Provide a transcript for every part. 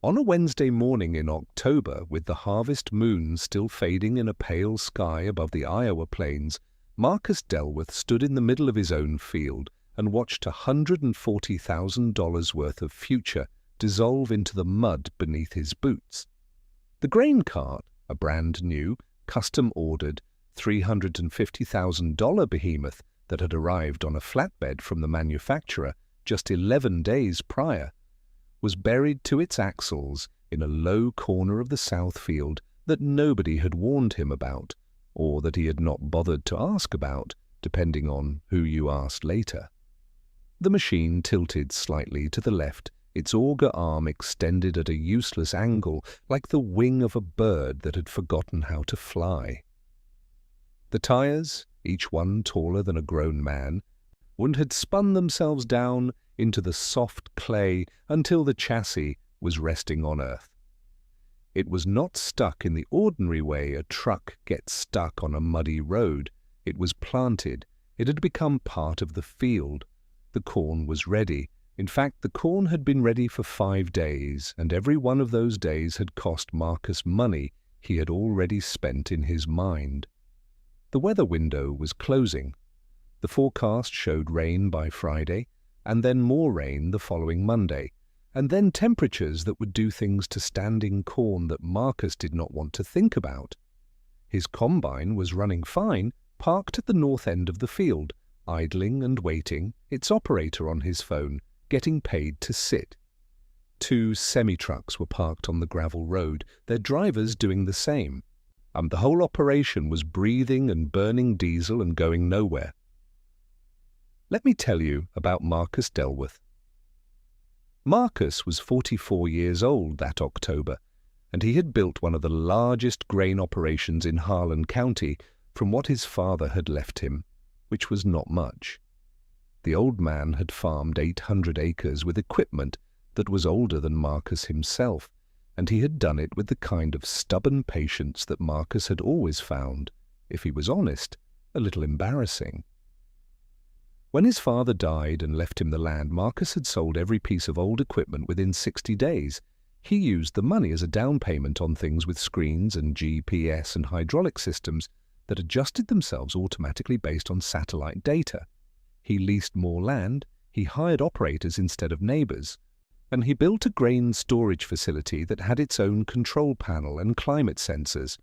On a Wednesday morning in October, with the harvest moon still fading in a pale sky above the Iowa plains, Marcus Delworth stood in the middle of his own field and watched $140,000 worth of future dissolve into the mud beneath his boots. The grain cart, a brand-new, custom-ordered, $350,000 behemoth that had arrived on a flatbed from the manufacturer just 11 days prior, was buried to its axles in a low corner of the south field that nobody had warned him about, or that he had not bothered to ask about, depending on who you asked later. The machine tilted slightly to the left, its auger arm extended at a useless angle like the wing of a bird that had forgotten how to fly. The tires, each one taller than a grown man, had spun themselves down into the soft clay until the chassis was resting on earth. It was not stuck in the ordinary way a truck gets stuck on a muddy road. It was planted. It had become part of the field. The corn was ready. In fact, the corn had been ready for 5 days, and every one of those days had cost Marcus money he had already spent in his mind. The weather window was closing. The forecast showed rain by Friday, and then more rain the following Monday, and then temperatures that would do things to standing corn that Marcus did not want to think about. His combine was running fine, parked at the north end of the field, idling and waiting, its operator on his phone, getting paid to sit. 2 semi-trucks were parked on the gravel road, their drivers doing the same. The whole operation was breathing and burning diesel and going nowhere. Let me tell you about Marcus Delworth. Marcus was 44 years old that October, and he had built one of the largest grain operations in Harlan County from what his father had left him, which was not much. The old man had farmed 800 acres with equipment that was older than Marcus himself, and he had done it with the kind of stubborn patience that Marcus had always found, if he was honest, a little embarrassing. When his father died and left him the land, Marcus had sold every piece of old equipment within 60 days. He used the money as a down payment on things with screens and GPS and hydraulic systems that adjusted themselves automatically based on satellite data. He leased more land, he hired operators instead of neighbors, and he built a grain storage facility that had its own control panel and climate sensors.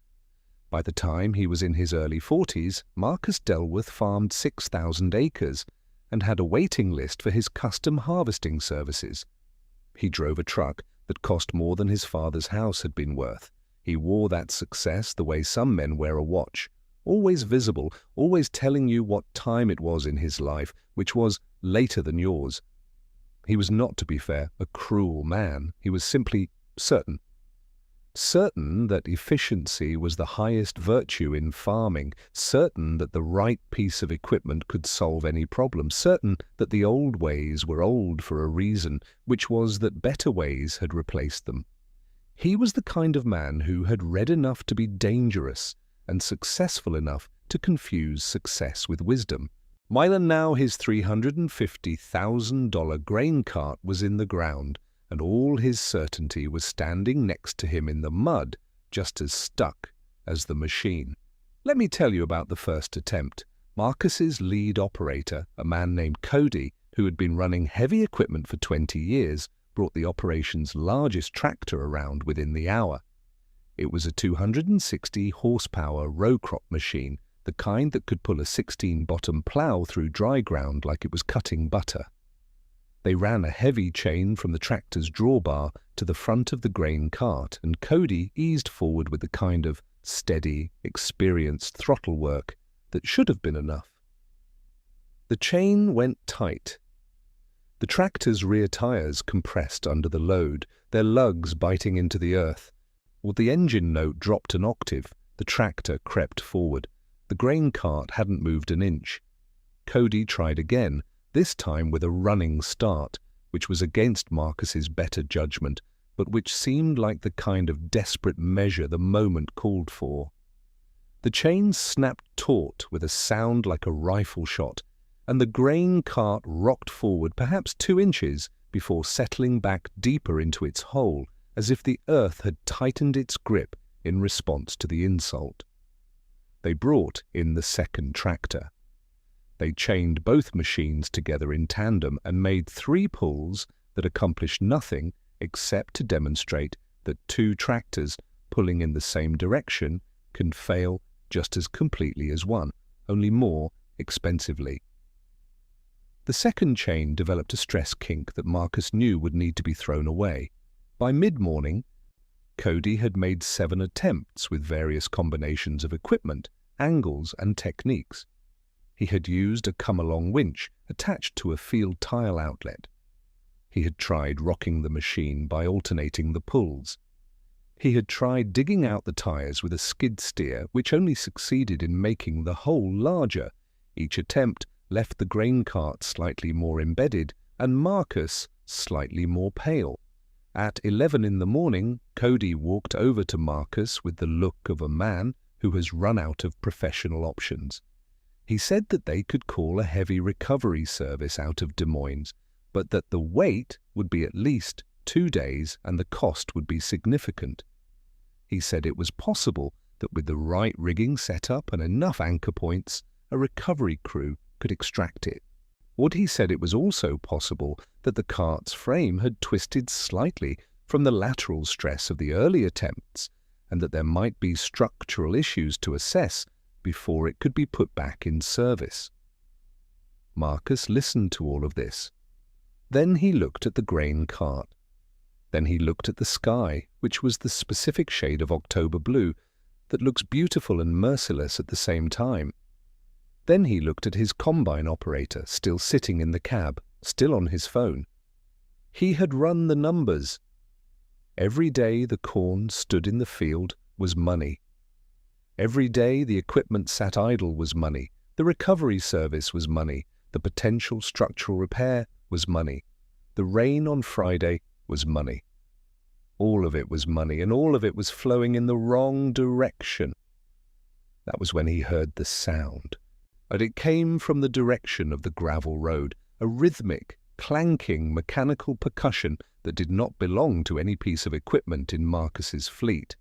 By the time he was in his early 40s, Marcus Delworth farmed 6,000 acres and had a waiting list for his custom harvesting services. He drove a truck that cost more than his father's house had been worth. He wore that success the way some men wear a watch, always visible, always telling you what time it was in his life, which was later than yours. He was not, to be fair, a cruel man. He was simply certain. Certain that efficiency was the highest virtue in farming, certain that the right piece of equipment could solve any problem, certain that the old ways were old for a reason, which was that better ways had replaced them. He was the kind of man who had read enough to be dangerous and successful enough to confuse success with wisdom. While now his $350,000 grain cart was in the ground, and all his certainty was standing next to him in the mud, just as stuck as the machine. Let me tell you about the first attempt. Marcus's lead operator, a man named Cody, who had been running heavy equipment for 20 years, brought the operation's largest tractor around within the hour. It was a 260 horsepower row crop machine, the kind that could pull a 16-bottom plow through dry ground like it was cutting butter. They ran a heavy chain from the tractor's drawbar to the front of the grain cart, and Cody eased forward with the kind of steady, experienced throttle work that should have been enough. The chain went tight. The tractor's rear tires compressed under the load, their lugs biting into the earth. With the engine note dropped an octave, the tractor crept forward. The grain cart hadn't moved an inch. Cody tried again, this time with a running start, which was against Marcus's better judgment, but which seemed like the kind of desperate measure the moment called for. The chain snapped taut with a sound like a rifle shot, and the grain cart rocked forward perhaps 2 inches before settling back deeper into its hole as if the earth had tightened its grip in response to the insult. They brought in the second tractor. They chained both machines together in tandem and made 3 pulls that accomplished nothing except to demonstrate that 2 tractors pulling in the same direction can fail just as completely as one, only more expensively. The second chain developed a stress kink that Marcus knew would need to be thrown away. By mid-morning, Cody had made 7 attempts with various combinations of equipment, angles, and techniques. He had used a come-along winch attached to a field tile outlet. He had tried rocking the machine by alternating the pulls. He had tried digging out the tires with a skid steer, which only succeeded in making the hole larger. Each attempt left the grain cart slightly more embedded and Marcus slightly more pale. At 11 in the morning, Cody walked over to Marcus with the look of a man who has run out of professional options. He said that they could call a heavy recovery service out of Des Moines, but that the wait would be at least 2 days and the cost would be significant. He said it was possible that with the right rigging setup and enough anchor points, a recovery crew could extract it. What he said it was also possible that the cart's frame had twisted slightly from the lateral stress of the early attempts, and that there might be structural issues to assess before it could be put back in service. Marcus listened to all of this. Then he looked at the grain cart. Then he looked at the sky, which was the specific shade of October blue that looks beautiful and merciless at the same time. Then he looked at his combine operator, still sitting in the cab, still on his phone. He had run the numbers. Every day the corn stood in the field was money. Every day the equipment sat idle was money. The recovery service was money. The potential structural repair was money. The rain on Friday was money. All of it was money, and all of it was flowing in the wrong direction. That was when he heard the sound. And it came from the direction of the gravel road, a rhythmic, clanking mechanical percussion that did not belong to any piece of equipment in Marcus's fleet.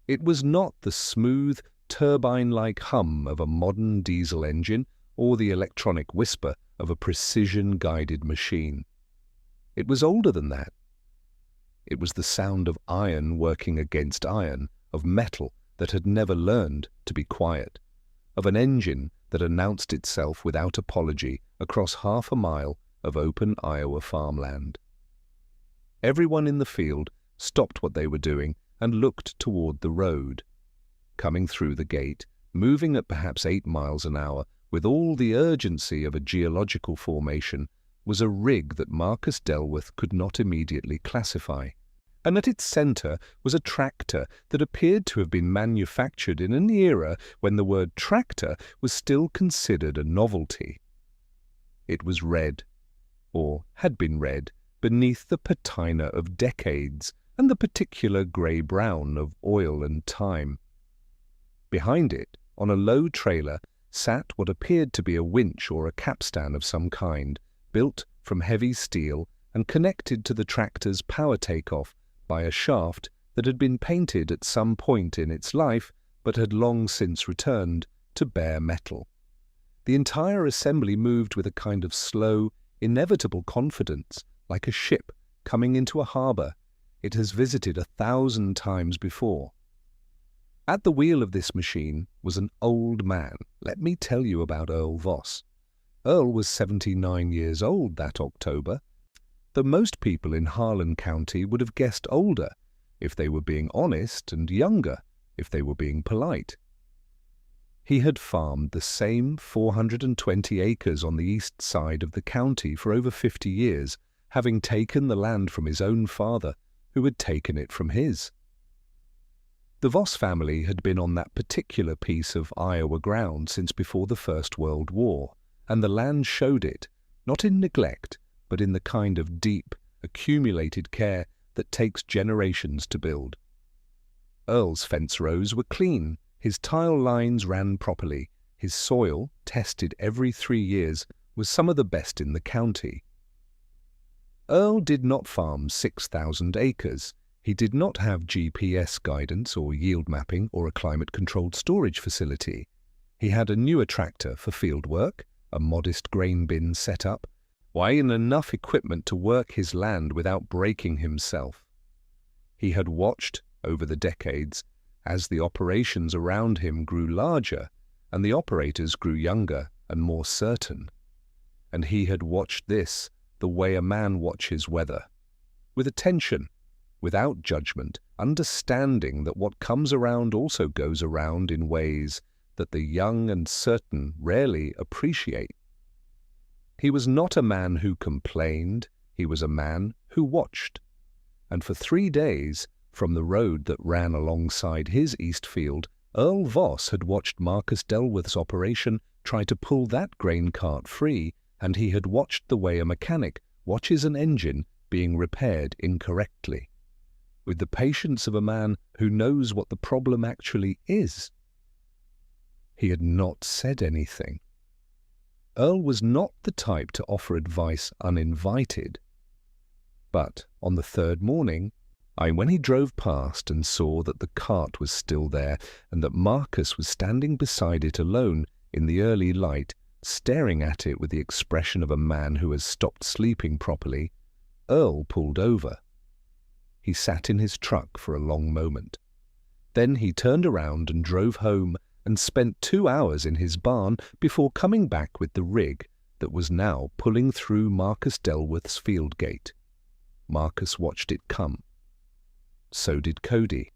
It was not the smooth, turbine-like hum of a modern diesel engine or the electronic whisper of a precision-guided machine. It was older than that. It was the sound of iron working against iron, of metal that had never learned to be quiet, of an engine that announced itself without apology across 1/2 mile of open Iowa farmland. Everyone in the field stopped what they were doing and looked toward the road. Coming through the gate, moving at perhaps 8 miles an hour, with all the urgency of a geological formation, was a rig that Marcus Delworth could not immediately classify. And at its center was a tractor that appeared to have been manufactured in an era when the word tractor was still considered a novelty. It was red, or had been red, beneath the patina of decades and the particular grey-brown of oil and time. Behind it, on a low trailer, sat what appeared to be a winch or a capstan of some kind, built from heavy steel and connected to the tractor's power takeoff by a shaft that had been painted at some point in its life but had long since returned to bare metal. The entire assembly moved with a kind of slow, inevitable confidence, like a ship coming into a harbour it has visited 1,000 times before. At the wheel of this machine was an old man. Let me tell you about Earl Voss. Earl was 79 years old that October, though most people in Harlan County would have guessed older if they were being honest and younger if they were being polite. He had farmed the same 420 acres on the east side of the county for over 50 years, having taken the land from his own father, who had taken it from his. The Voss family had been on that particular piece of Iowa ground since before the First World War, and the land showed it, not in neglect, but in the kind of deep, accumulated care that takes generations to build. Earl's fence rows were clean, his tile lines ran properly, his soil, tested every 3 years, was some of the best in the county. Earl did not farm 6,000 acres. He did not have GPS guidance or yield mapping or a climate-controlled storage facility. He had a newer tractor for field work, a modest grain bin set up, and enough equipment to work his land without breaking himself. He had watched, over the decades, as the operations around him grew larger and the operators grew younger and more certain. And he had watched this the way a man watches weather, with attention, without judgment, understanding that what comes around also goes around in ways that the young and certain rarely appreciate. He was not a man who complained, he was a man who watched. And for 3 days, from the road that ran alongside his east field, Earl Voss had watched Marcus Delworth's operation try to pull that grain cart free, and he had watched the way a mechanic watches an engine being repaired incorrectly, with the patience of a man who knows what the problem actually is. He had not said anything. Earl was not the type to offer advice uninvited. But on the third morning, when he drove past and saw that the cart was still there and that Marcus was standing beside it alone in the early light, staring at it with the expression of a man who has stopped sleeping properly, Earl pulled over. He sat in his truck for a long moment. Then he turned around and drove home and spent 2 hours in his barn before coming back with the rig that was now pulling through Marcus Delworth's field gate. Marcus watched it come. So did Cody.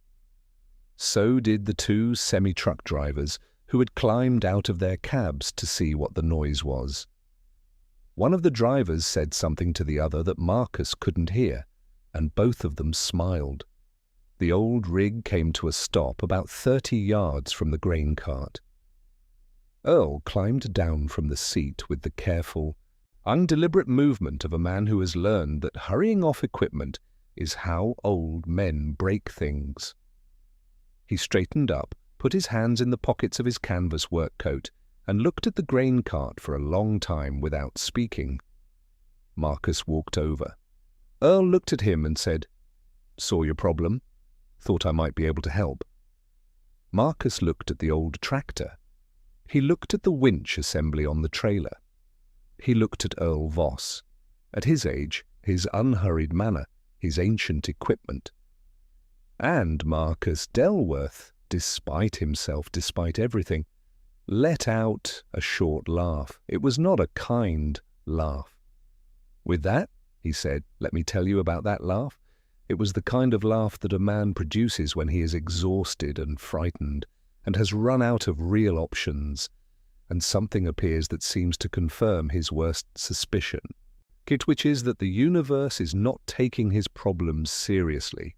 So did the 2 semi-truck drivers who had climbed out of their cabs to see what the noise was. One of the drivers said something to the other that Marcus couldn't hear, and both of them smiled. The old rig came to a stop about 30 yards from the grain cart. Earl climbed down from the seat with the careful, undeliberate movement of a man who has learned that hurrying off equipment is how old men break things. He straightened up, put his hands in the pockets of his canvas work coat, and looked at the grain cart for a long time without speaking. Marcus walked over. Earl looked at him and said, "Saw your problem. Thought I might be able to help." Marcus looked at the old tractor. He looked at the winch assembly on the trailer. He looked at Earl Voss. At his age, his unhurried manner, his ancient equipment. And Marcus Delworth, despite himself, despite everything, let out a short laugh. It was not a kind laugh. "With that," he said, "let me tell you about that laugh. It was the kind of laugh that a man produces when he is exhausted and frightened, and has run out of real options, and something appears that seems to confirm his worst suspicion, which is that the universe is not taking his problems seriously.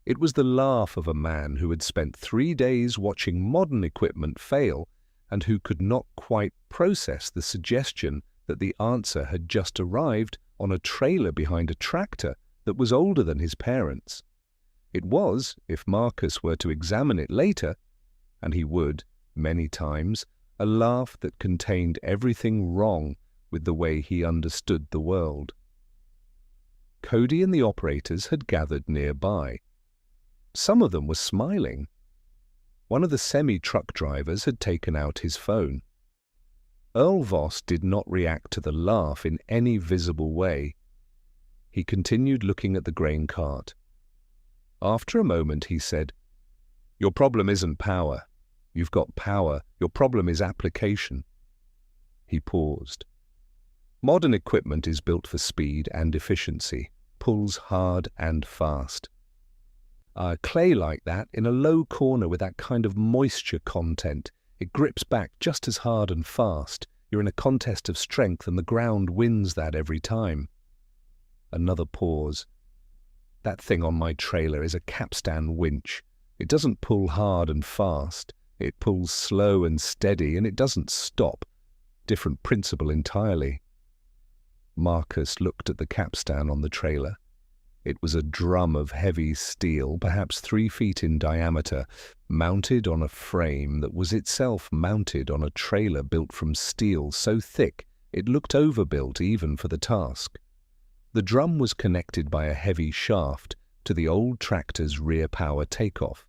It was the laugh of a man who had spent 3 days watching modern equipment fail, and who could not quite process the suggestion that the answer had just arrived on a trailer behind a tractor that was older than his parents. It was, if Marcus were to examine it later, and he would, many times, a laugh that contained everything wrong with the way he understood the world. Cody and the operators had gathered nearby. Some of them were smiling. One of the semi-truck drivers had taken out his phone. Earl Voss did not react to the laugh in any visible way. He continued looking at the grain cart. After a moment he said, "Your problem isn't power. You've got power. Your problem is application." He paused. Modern equipment is built for speed and efficiency, pulls hard and fast. Clay like that, in a low corner with that kind of moisture content, it grips back just as hard and fast. You're in a contest of strength and the ground wins that every time. Another pause. That thing on my trailer is a capstan winch. It doesn't pull hard and fast. It pulls slow and steady, and it doesn't stop. Different principle entirely. Marcus looked at the capstan on the trailer. It was a drum of heavy steel, perhaps 3 feet in diameter, mounted on a frame that was itself mounted on a trailer built from steel so thick it looked overbuilt even for the task. The drum was connected by a heavy shaft to the old tractor's rear power takeoff.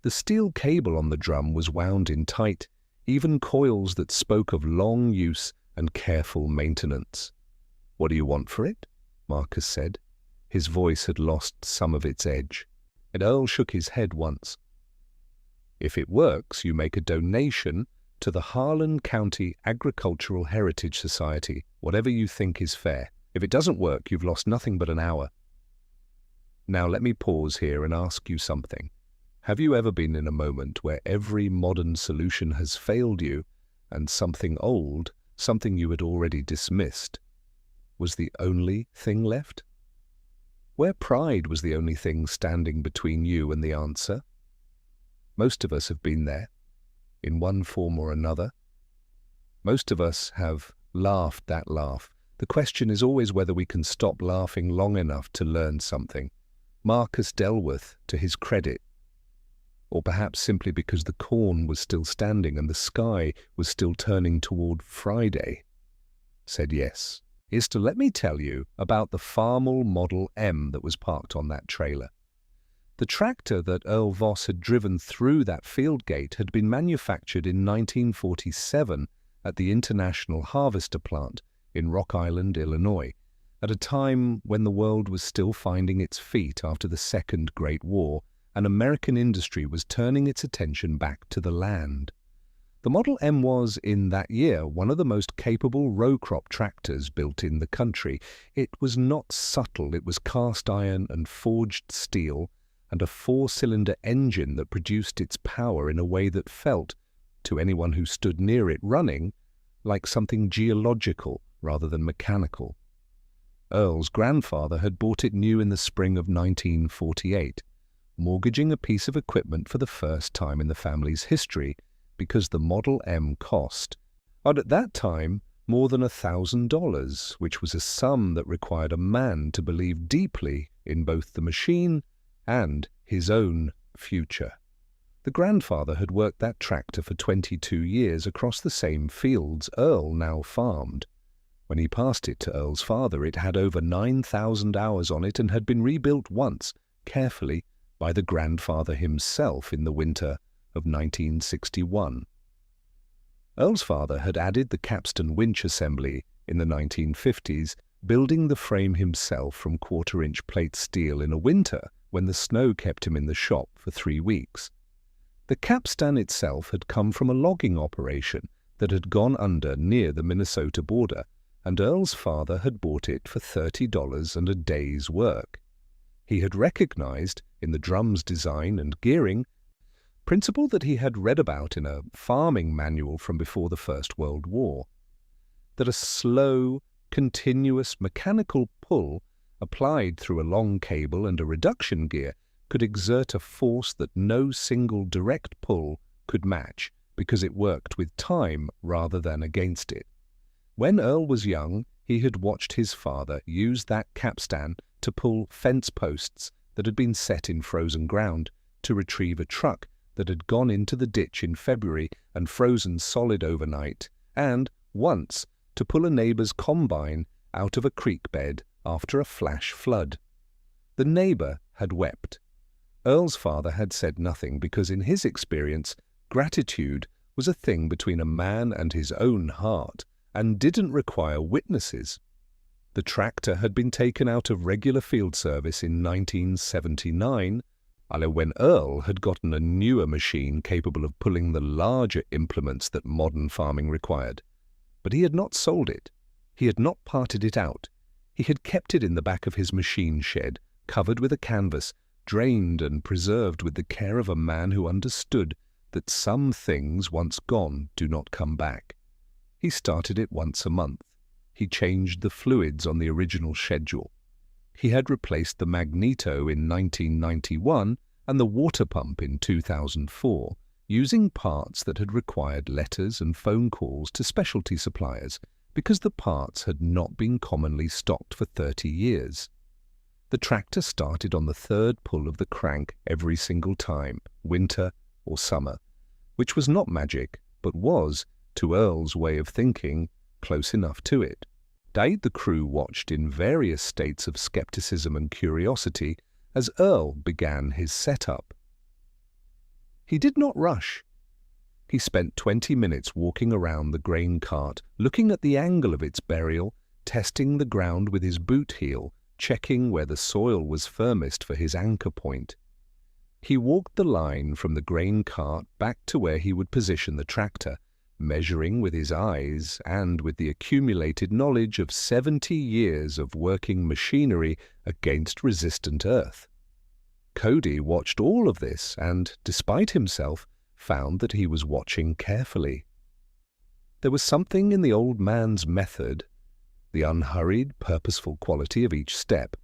The steel cable on the drum was wound in tight, even coils that spoke of long use and careful maintenance. "What do you want for it?" Marcus said. His voice had lost some of its edge, and Earl shook his head once. "If it works, you make a donation to the Harlan County Agricultural Heritage Society, whatever you think is fair. If it doesn't work, you've lost nothing but an hour." Now let me pause here and ask you something. Have you ever been in a moment where every modern solution has failed you and something old, something you had already dismissed, was the only thing left? Where pride was the only thing standing between you and the answer? Most of us have been there, in one form or another. Most of us have laughed that laugh. The question is always whether we can stop laughing long enough to learn something. Marcus Delworth, to his credit, or perhaps simply because the corn was still standing and the sky was still turning toward Friday, said yes, is to let me tell you about the Farmall Model M that was parked on that trailer. The tractor that Earl Voss had driven through that field gate had been manufactured in 1947 at the International Harvester Plant in Rock Island, Illinois, at a time when the world was still finding its feet after the Second Great War and American industry was turning its attention back to the land. The Model M was, in that year, one of the most capable row crop tractors built in the country. It was not subtle, it was cast iron and forged steel, and a four-cylinder engine that produced its power in a way that felt, to anyone who stood near it running, like something geological rather than mechanical. Earl's grandfather had bought it new in the spring of 1948, mortgaging a piece of equipment for the first time in the family's history because the Model M cost, at that time, more than $1,000, which was a sum that required a man to believe deeply in both the machine and his own future. The grandfather had worked that tractor for 22 years across the same fields Earl now farmed. When he passed it to Earl's father, it had over 9,000 hours on it and had been rebuilt once, carefully, by the grandfather himself in the winter of 1961. Earl's father had added the capstan winch assembly in the 1950s, building the frame himself from quarter-inch plate steel in a winter when the snow kept him in the shop for 3 weeks. The capstan itself had come from a logging operation that had gone under near the Minnesota border, and Earl's father had bought it for $30 and a day's work. He had recognized, in the drum's design and gearing, principle that he had read about in a farming manual from before the First World War, that a slow, continuous mechanical pull applied through a long cable and a reduction gear could exert a force that no single direct pull could match because it worked with time rather than against it. When Earl was young, he had watched his father use that capstan to pull fence posts that had been set in frozen ground, to retrieve a truck that had gone into the ditch in February and frozen solid overnight, and, once, to pull a neighbor's combine out of a creek bed after a flash flood. The neighbor had wept. Earl's father had said nothing because, in his experience, gratitude was a thing between a man and his own heart and didn't require witnesses. The tractor had been taken out of regular field service in 1979, when Earl had gotten a newer machine capable of pulling the larger implements that modern farming required. But he had not sold it. He had not parted it out. He had kept it in the back of his machine shed, covered with a canvas, drained and preserved with the care of a man who understood that some things once gone do not come back. He started it once a month. He changed the fluids on the original schedule. He had replaced the magneto in 1991 and the water pump in 2004, using parts that had required letters and phone calls to specialty suppliers because the parts had not been commonly stocked for 30 years. The tractor started on the third pull of the crank every single time, winter or summer, which was not magic, but was, to Earl's way of thinking, close enough to it. The crew watched in various states of skepticism and curiosity as Earl began his setup. He did not rush. He spent 20 minutes walking around the grain cart, looking at the angle of its burial, testing the ground with his boot heel, checking where the soil was firmest for his anchor point. He walked the line from the grain cart back to where he would position the tractor, measuring with his eyes and with the accumulated knowledge of 70 years of working machinery against resistant earth. Cody watched all of this and, despite himself, found that he was watching carefully. There was something in the old man's method, the unhurried, purposeful quality of each step,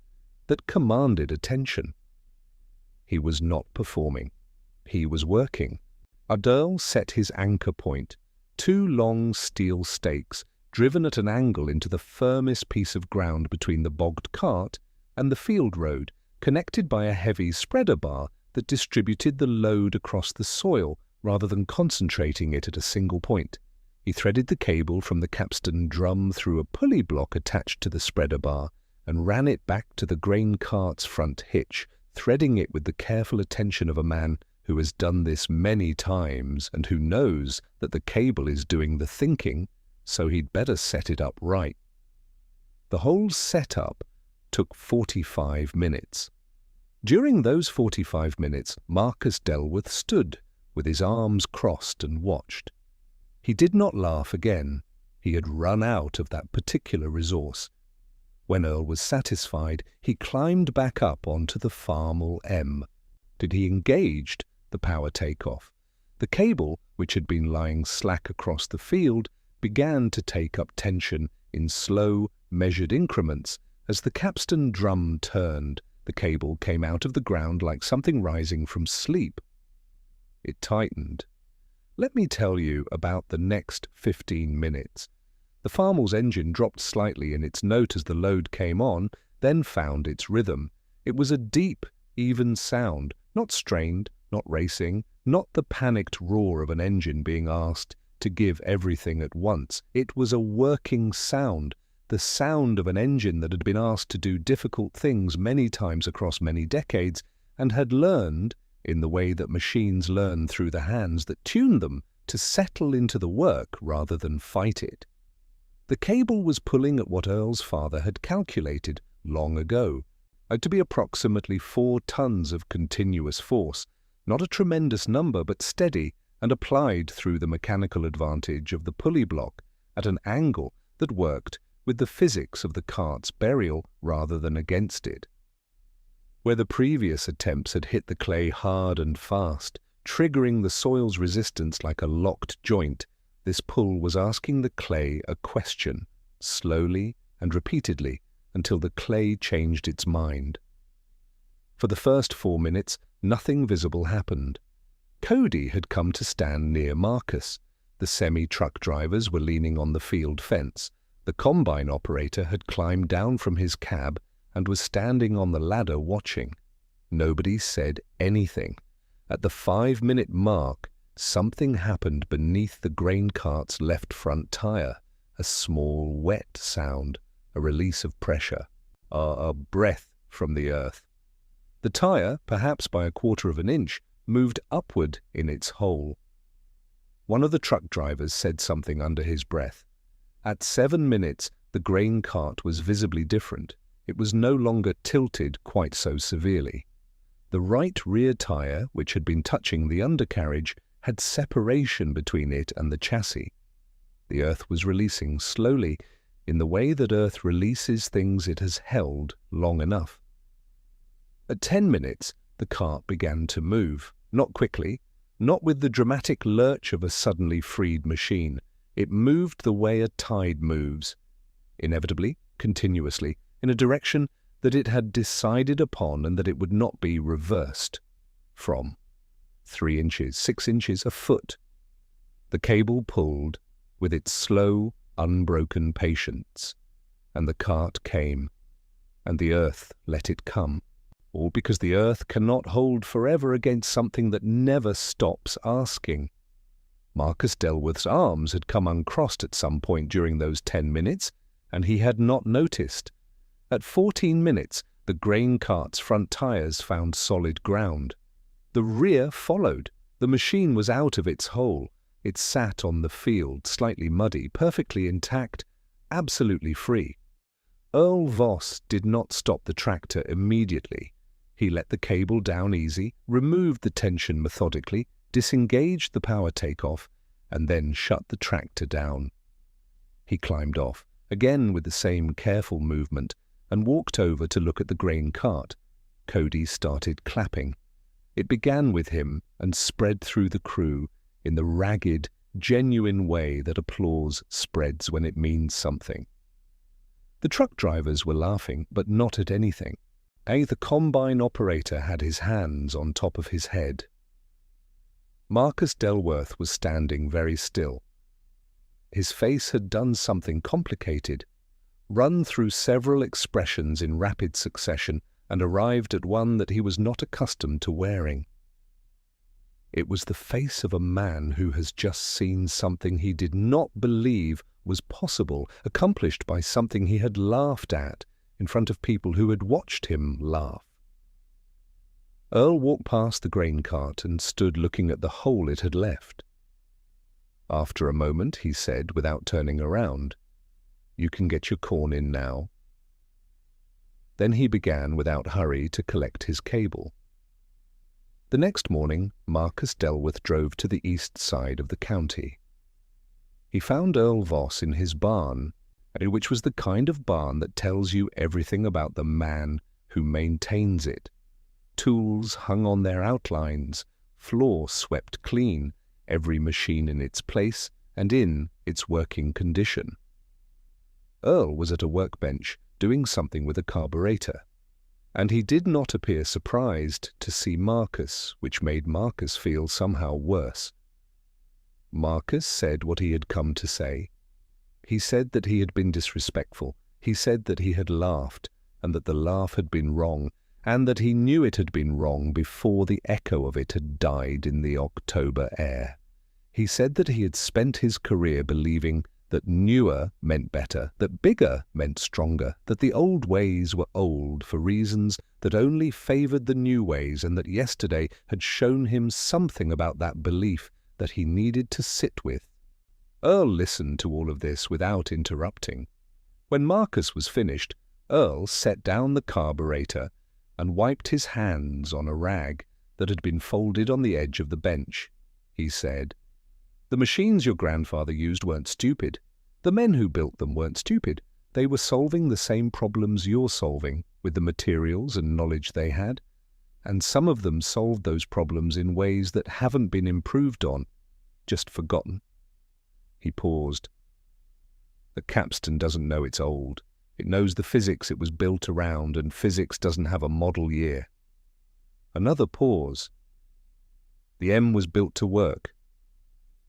that commanded attention. He was not performing. He was working. Adele set his anchor point, 2 long steel stakes driven at an angle into the firmest piece of ground between the bogged cart and the field road, connected by a heavy spreader bar that distributed the load across the soil rather than concentrating it at a single point. He threaded the cable from the capstan drum through a pulley block attached to the spreader bar and ran it back to the grain cart's front hitch, threading it with the careful attention of a man who has done this many times and who knows that the cable is doing the thinking, so he'd better set it up right. The whole setup took 45 minutes. During those 45 minutes, Marcus Delworth stood, with his arms crossed, and watched. He did not laugh again. He had run out of that particular resource. When Earl was satisfied, he climbed back up onto the Farmall M. He engaged the power takeoff. The cable, which had been lying slack across the field, began to take up tension in slow, measured increments. As the capstan drum turned, the cable came out of the ground like something rising from sleep. It tightened. Let me tell you about the next 15 minutes. The Farmall's engine dropped slightly in its note as the load came on, then found its rhythm. It was a deep, even sound, not strained, not racing, not the panicked roar of an engine being asked to give everything at once. It was a working sound, the sound of an engine that had been asked to do difficult things many times across many decades and had learned, in the way that machines learn through the hands that tune them, to settle into the work rather than fight it. The cable was pulling at what Earl's father had calculated long ago, to be approximately 4 tons of continuous force, not a tremendous number but steady and applied through the mechanical advantage of the pulley block at an angle that worked with the physics of the cart's burial rather than against it. Where the previous attempts had hit the clay hard and fast, triggering the soil's resistance like a locked joint, this pull was asking the clay a question, slowly and repeatedly, until the clay changed its mind. For the first 4 minutes, nothing visible happened. Cody had come to stand near Marcus. The semi-truck drivers were leaning on the field fence. The combine operator had climbed down from his cab and was standing on the ladder watching. Nobody said anything. At the 5-minute mark, something happened beneath the grain cart's left front tire. A small, wet sound, a release of pressure, a breath from the earth. The tire, perhaps by 1/4 of an inch, moved upward in its hole. One of the truck drivers said something under his breath. At 7 minutes, the grain cart was visibly different. It was no longer tilted quite so severely. The right rear tire, which had been touching the undercarriage, had separation between it and the chassis. The earth was releasing slowly, in the way that earth releases things it has held long enough. At 10 minutes, the cart began to move, not quickly, not with the dramatic lurch of a suddenly freed machine. It moved the way a tide moves, inevitably, continuously, in a direction that it had decided upon and that it would not be reversed from. 3 inches, 6 inches, a foot. The cable pulled with its slow, unbroken patience, and the cart came, and the earth let it come. All because the earth cannot hold forever against something that never stops asking. Marcus Delworth's arms had come uncrossed at some point during those 10 minutes, and he had not noticed. At 14 minutes, The grain cart's front tires found solid ground. The rear followed. The machine was out of its hole. It sat on the field, slightly muddy, perfectly intact, absolutely free. Earl Voss did not stop the tractor immediately. He let the cable down easy, removed the tension methodically, disengaged the power takeoff, and then shut the tractor down. He climbed off, again with the same careful movement, and walked over to look at the grain cart. Cody started clapping. It began with him and spread through the crew in the ragged, genuine way that applause spreads when it means something. The truck drivers were laughing, but not at anything. The combine operator had his hands on top of his head. Marcus Delworth was standing very still. His face had done something complicated, run through several expressions in rapid succession, and arrived at one that he was not accustomed to wearing. It was the face of a man who has just seen something he did not believe was possible, accomplished by something he had laughed at in front of people who had watched him laugh. Earl walked past the grain cart and stood looking at the hole it had left. After a moment, he said, without turning around, "You can get your corn in now." Then he began, without hurry, to collect his cable. The next morning, Marcus Delworth drove to the east side of the county. He found Earl Voss in his barn, which was the kind of barn that tells you everything about the man who maintains it. Tools hung on their outlines, floor swept clean, every machine in its place and in its working condition. Earl was at a workbench doing something with a carburetor, and he did not appear surprised to see Marcus, which made Marcus feel somehow worse. Marcus said what he had come to say. He said that he had been disrespectful. He said that he had laughed, and that the laugh had been wrong, and that he knew it had been wrong before the echo of it had died in the October air. He said that he had spent his career believing that newer meant better, that bigger meant stronger, that the old ways were old for reasons that only favored the new ways, and that yesterday had shown him something about that belief that he needed to sit with. Earl listened to all of this without interrupting. When Marcus was finished, Earl set down the carburetor and wiped his hands on a rag that had been folded on the edge of the bench. He said, "The machines your grandfather used weren't stupid. The men who built them weren't stupid. They were solving the same problems you're solving with the materials and knowledge they had. And some of them solved those problems in ways that haven't been improved on, just forgotten." He paused. "The capstan doesn't know it's old. It knows the physics it was built around, and physics doesn't have a model year." Another pause. "The M was built to work.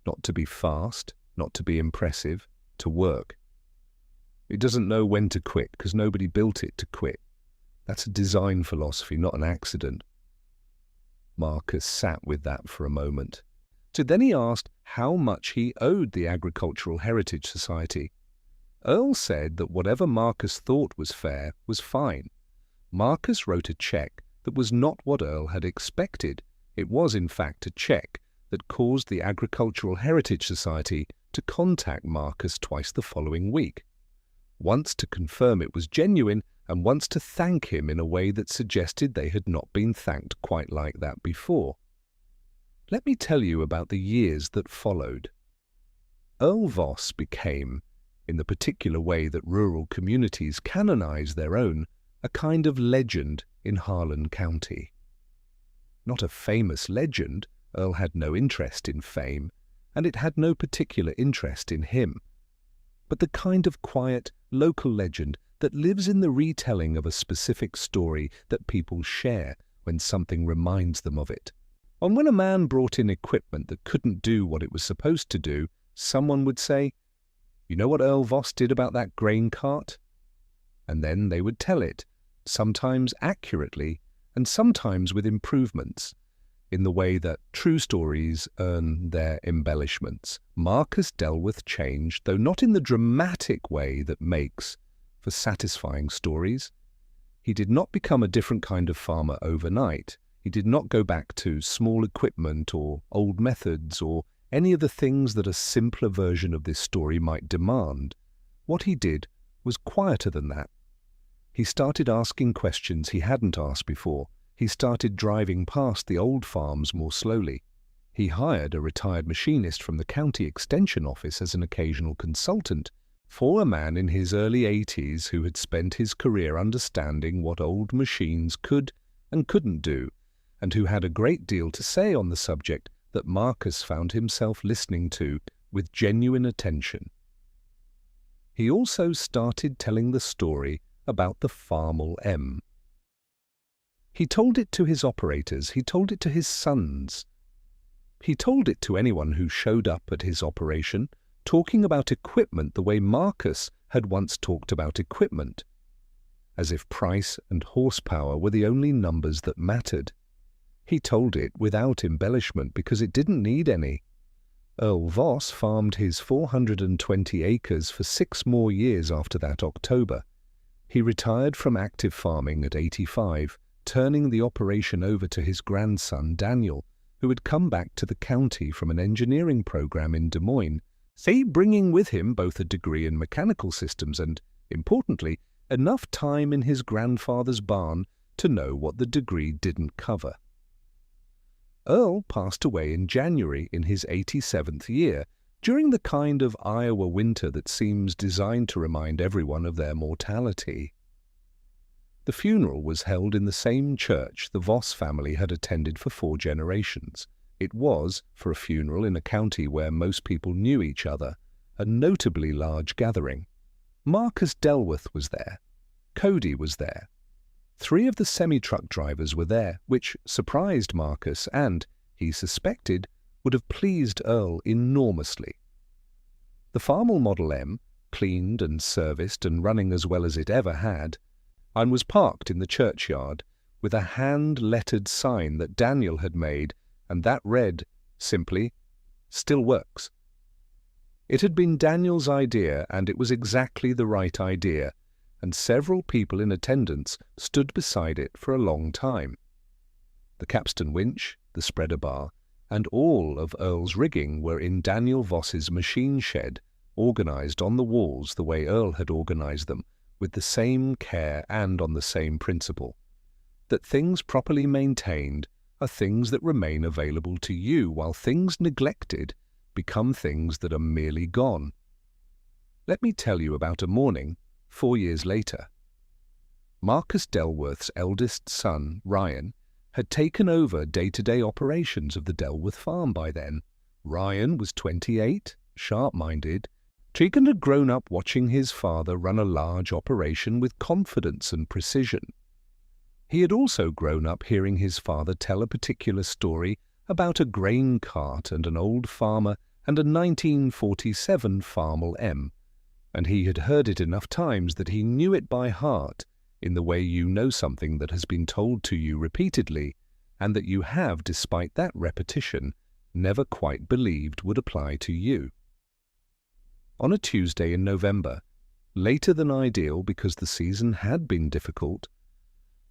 Not to be fast, not to be impressive, to work. It doesn't know when to quit, because nobody built it to quit. That's a design philosophy, not an accident." Marcus sat with that for a moment. So then he asked how much he owed the Agricultural Heritage Society. Earl said that whatever Marcus thought was fair was fine. Marcus wrote a check that was not what Earl had expected. It was, in fact, a check that caused the Agricultural Heritage Society to contact Marcus twice the following week, once to confirm it was genuine and once to thank him in a way that suggested they had not been thanked quite like that before. Let me tell you about the years that followed. Earl Voss became, in the particular way that rural communities canonize their own, a kind of legend in Harlan County. Not a famous legend. Earl had no interest in fame, and it had no particular interest in him, but the kind of quiet, local legend that lives in the retelling of a specific story that people share when something reminds them of it. And when a man brought in equipment that couldn't do what it was supposed to do, someone would say, "You know what Earl Voss did about that grain cart?" And then they would tell it, sometimes accurately and sometimes with improvements, in the way that true stories earn their embellishments. Marcus Delworth changed, though not in the dramatic way that makes for satisfying stories. He did not become a different kind of farmer overnight. He did not go back to small equipment or old methods or any of the things that a simpler version of this story might demand. What he did was quieter than that. He started asking questions he hadn't asked before. He started driving past the old farms more slowly. He hired a retired machinist from the county extension office as an occasional consultant for a man in his early 80s who had spent his career understanding what old machines could and couldn't do, and who had a great deal to say on the subject that Marcus found himself listening to with genuine attention. He also started telling the story about the Farmall M. He told it to his operators, he told it to his sons. He told it to anyone who showed up at his operation, talking about equipment the way Marcus had once talked about equipment, as if price and horsepower were the only numbers that mattered. He told it without embellishment because it didn't need any. Earl Voss farmed his 420 acres for 6 more years after that October. He retired from active farming at 85, turning the operation over to his grandson Daniel, who had come back to the county from an engineering program in Des Moines, bringing with him both a degree in mechanical systems and, importantly, enough time in his grandfather's barn to know what the degree didn't cover. Earl passed away in January in his 87th year, during the kind of Iowa winter that seems designed to remind everyone of their mortality. The funeral was held in the same church the Voss family had attended for 4 generations. It was, for a funeral in a county where most people knew each other, a notably large gathering. Marcus Delworth was there. Cody was there. 3 of the semi-truck drivers were there, which surprised Marcus and, he suspected, would have pleased Earl enormously. The Farmall Model M, cleaned and serviced and running as well as it ever had, and was parked in the churchyard with a hand-lettered sign that Daniel had made, and that read, simply, "Still works." It had been Daniel's idea, and it was exactly the right idea, and several people in attendance stood beside it for a long time. The capstan winch, the spreader bar, and all of Earl's rigging were in Daniel Voss's machine shed, organized on the walls the way Earl had organized them, with the same care and on the same principle, that things properly maintained are things that remain available to you, while things neglected become things that are merely gone. Let me tell you about a morning 4 years later. Marcus Delworth's eldest son, Ryan, had taken over day-to-day operations of the Delworth farm by then. Ryan was 28, sharp-minded, Tegan had grown up watching his father run a large operation with confidence and precision. He had also grown up hearing his father tell a particular story about a grain cart and an old farmer and a 1947 Farmall M, and he had heard it enough times that he knew it by heart, in the way you know something that has been told to you repeatedly, and that you have, despite that repetition, never quite believed would apply to you. On a Tuesday in November, later than ideal because the season had been difficult,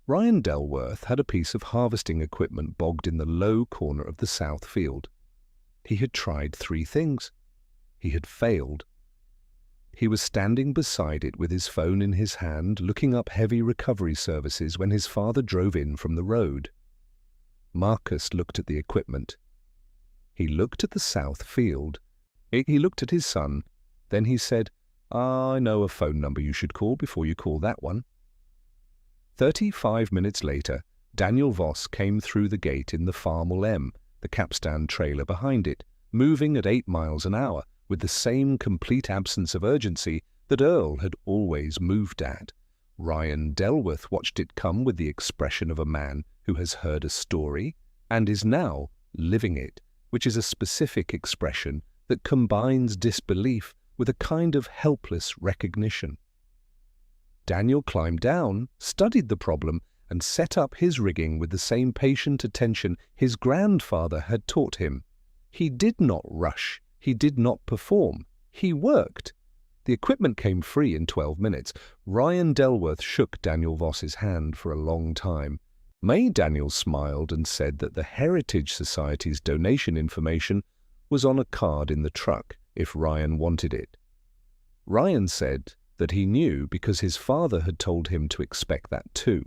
Ryan Delworth had a piece of harvesting equipment bogged in the low corner of the south field. He had tried 3 things. He had failed. He was standing beside it with his phone in his hand, looking up heavy recovery services when his father drove in from the road. Marcus looked at the equipment. He looked at the south field. He looked at his son. Then he said, "I know a phone number you should call before you call that one." 35 minutes later, Daniel Voss came through the gate in the Farmall M, the capstan trailer behind it, moving at 8 miles an hour, with the same complete absence of urgency that Earl had always moved at. Ryan Delworth watched it come with the expression of a man who has heard a story and is now living it, which is a specific expression that combines disbelief with a kind of helpless recognition. Daniel climbed down, studied the problem, and set up his rigging with the same patient attention his grandfather had taught him. He did not rush. He did not perform. He worked. The equipment came free in 12 minutes. Ryan Delworth shook Daniel Voss's hand for a long time. May Daniel smiled and said that the Heritage Society's donation information was on a card in the truck if Ryan wanted it. Ryan said that he knew because his father had told him to expect that too.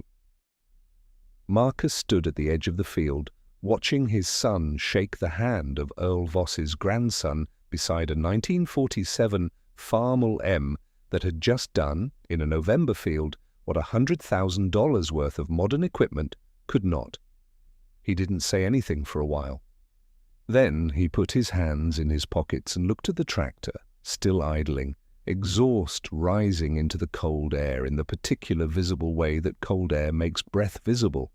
Marcus stood at the edge of the field, watching his son shake the hand of Earl Voss's grandson beside a 1947 Farmall M that had just done, in a November field, what $100,000 worth of modern equipment could not. He didn't say anything for a while. Then he put his hands in his pockets and looked at the tractor, still idling, exhaust rising into the cold air in the particular visible way that cold air makes breath visible,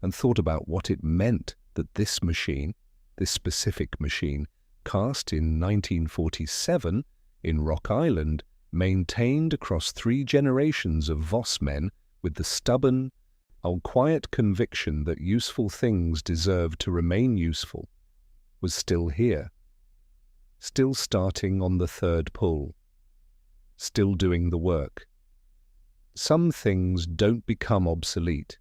and thought about what it meant that this machine, this specific machine, cast in 1947 in Rock Island, maintained across 3 generations of Voss men with the stubborn, quiet conviction that useful things deserve to remain useful, was still here, still starting on the 3rd pull, still doing the work. Some things don't become obsolete.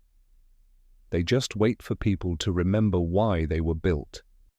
They just wait for people to remember why they were built.